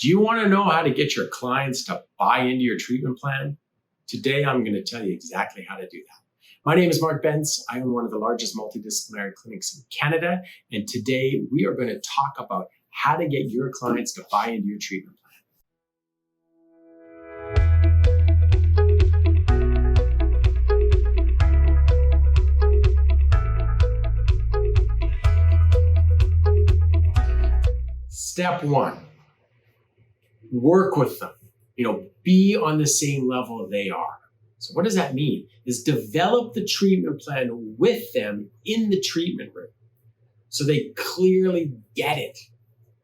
Do you want to know how to get your clients to buy into your treatment plan? Today, I'm going to tell you exactly how to do that. My name is Mark Bentz. I own one of the largest multidisciplinary clinics in Canada. And today we are going to talk about how to get your clients to buy into your treatment plan. Step one, work with them. Be on the same level they are. So what does that mean? Is develop the treatment plan with them in the treatment room so they clearly get it,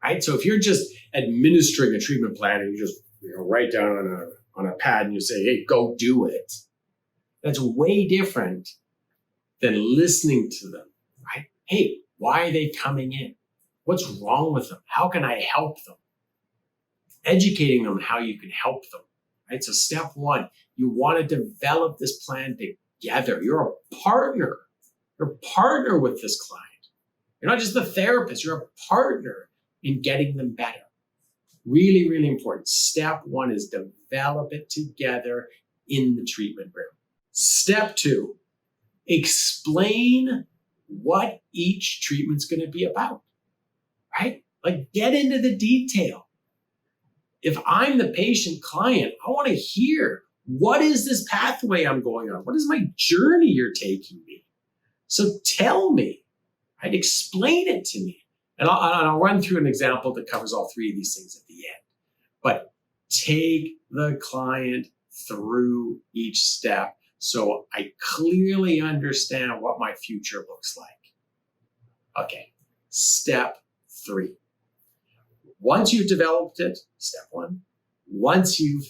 right? So if you're just administering a treatment plan and you just write down on a pad and you say, hey, go do it, that's way different than listening to them, right? Hey, why are they coming in? What's wrong with them? How can I help them? Educating them how you can help them, right? So step one, you want to develop this plan together. You're a partner. You're a partner with this client. You're not just the therapist. You're a partner in getting them better. Really, really important. Step one is develop it together in the treatment room. Step two, explain what each treatment's going to be about, right? Like get into the detail. If I'm the patient client, I want to hear, what is this pathway I'm going on? What is my journey you're taking me? So tell me, right? Explain it to me. And I'll run through an example that covers all three of these things at the end. But take the client through each step so I clearly understand what my future looks like. Okay, step three. Once you've developed it, step one. Once you've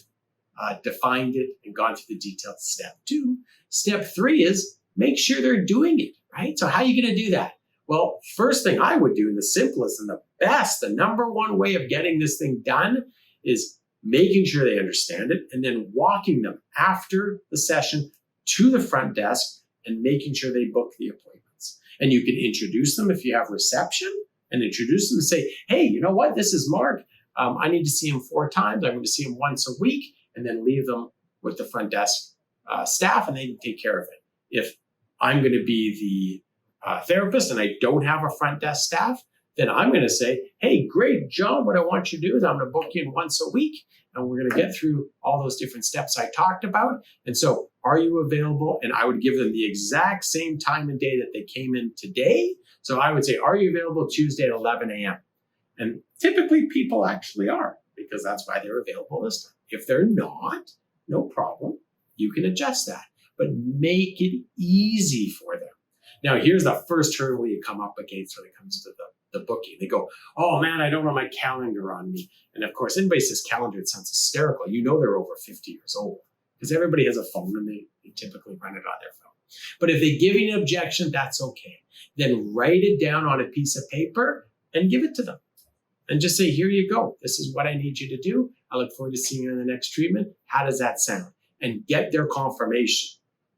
defined it and gone through the details, step two. Step three is make sure they're doing it, right? So how are you going to do that? Well, first thing I would do, and the simplest and the best, the number one way of getting this thing done is making sure they understand it and then walking them after the session to the front desk and making sure they book the appointments. And you can introduce them if you have reception, and introduce them and say, hey, you know what? This is Mark. I need to see him 4 times. I'm going to see him once a week, and then leave them with the front desk staff, and they can take care of it. If I'm going to be the therapist and I don't have a front desk staff, then I'm going to say, hey, great, John, what I want you to do is I'm going to book you in once a week, and we're going to get through all those different steps I talked about. And so are you available? And I would give them the exact same time and day that they came in today. So I would say, are you available Tuesday at 11 a.m.? And typically people actually are, because that's why they're available this time. If they're not, no problem. You can adjust that, but make it easy for them. Now, here's the first hurdle you come up against when it comes to the booking. They go, oh man, I don't have my calendar on me. And of course, anybody says calendar, it sounds hysterical. You know they're over 50 years old because everybody has a phone and they typically run it on their phone. But if they give you an objection, that's okay. Then write it down on a piece of paper and give it to them. And just say, here you go. This is what I need you to do. I look forward to seeing you in the next treatment. How does that sound? And get their confirmation.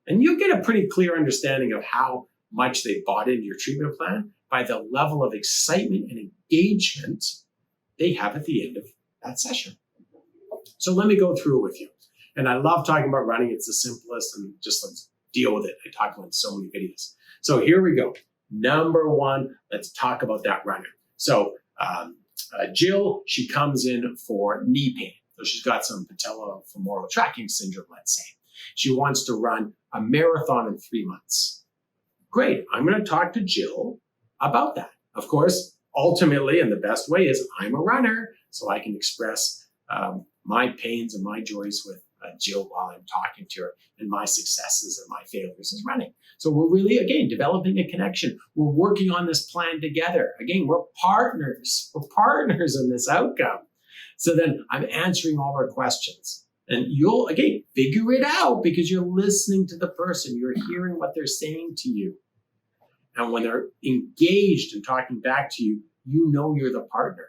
And you'll get a pretty clear understanding of how much they bought into your treatment plan by the level of excitement and engagement they have at the end of that session. So let me go through it with you. And I love talking about running. It's the simplest, and just let's deal with it. I talk about it in so many videos. So here we go. Number one, let's talk about that runner. So Jill, she comes in for knee pain. So she's got some patellofemoral tracking syndrome, let's say. She wants to run a marathon in 3 months. Great. I'm going to talk to Jill about that. Of course, ultimately, and the best way is I'm a runner, so I can express my pains and my joys with Jill while I'm talking to her, and my successes and my failures as running. So we're really, again, developing a connection. We're working on this plan together. Again, we're partners. We're partners in this outcome. So then I'm answering all her questions. And you'll, again, figure it out because you're listening to the person. You're hearing what they're saying to you. And when they're engaged and talking back to you, you know you're the partner.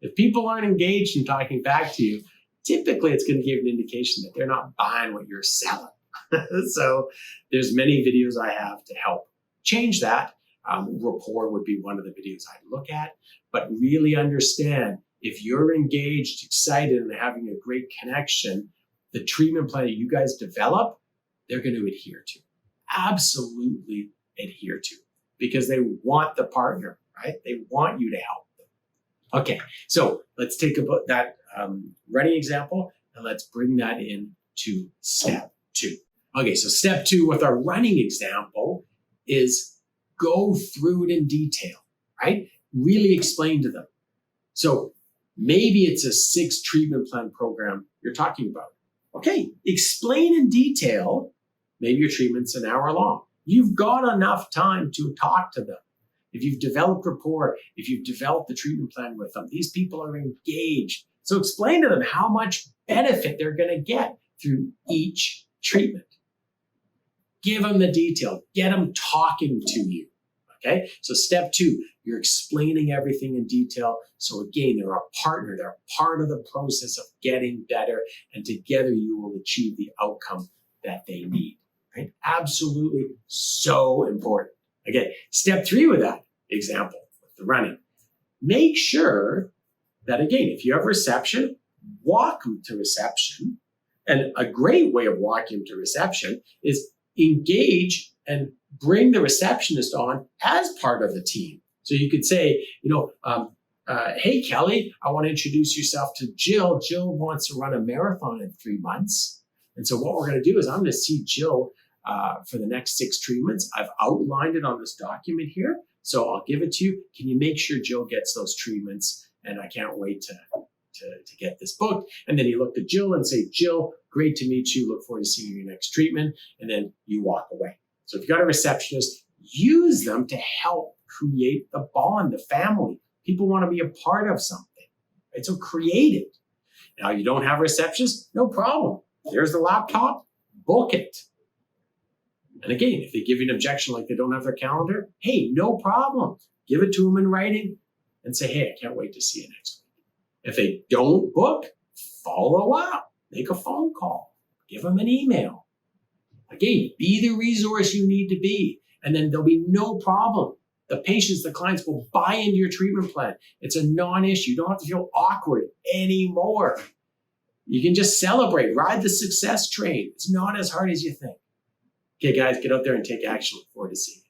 If people aren't engaged and talking back to you, typically it's going to give an indication that they're not buying what you're selling. So there's many videos I have to help change that. Rapport would be one of the videos I'd look at. But really understand, if you're engaged, excited, and having a great connection, the treatment plan that you guys develop, they're going to adhere to. Absolutely adhere to, because they want the partner, right? They want you to help them. Okay, so let's take about that running example and let's bring that into step 2. Okay, so step 2 with our running example is go through it in detail, right? Really explain to them. So maybe it's a 6 treatment plan program you're talking about. Okay, explain in detail. Maybe your treatment's an hour long. You've got enough time to talk to them. If you've developed rapport, if you've developed the treatment plan with them, these people are engaged. So explain to them how much benefit they're going to get through each treatment. Give them the detail. Get them talking to you. Okay, so step 2, you're explaining everything in detail. So again, they're a partner. They're a part of the process of getting better, and together you will achieve the outcome that they need. Right? Absolutely so important. Again, step 3 with that example, with the running. Make sure that, again, if you have reception, walk them to reception. And a great way of walking them to reception is engage and bring the receptionist on as part of the team. So you could say, hey, Kelly, I want to introduce yourself to Jill. Jill wants to run a marathon in 3 months. And so what we're going to do is I'm going to see Jill for the next 6 treatments. I've outlined it on this document here, so I'll give it to you. Can you make sure Jill gets those treatments? And I can't wait to get this booked. And then you look at Jill and say, Jill, great to meet you. Look forward to seeing you in your next treatment. And then you walk away. So if you've got a receptionist, use them to help create the bond, the family. People want to be a part of something, right? So create it. Now you don't have a receptionist, no problem. There's the laptop, book it. And again, if they give you an objection like they don't have their calendar, hey, no problem. Give it to them in writing and say, hey, I can't wait to see you next week. If they don't book, follow up. Make a phone call. Give them an email. Again, be the resource you need to be. And then there'll be no problem. The patients, the clients will buy into your treatment plan. It's a non-issue. You don't have to feel awkward anymore. You can just celebrate, ride the success train. It's not as hard as you think. Okay, guys, get out there and take action. Look forward to seeing you.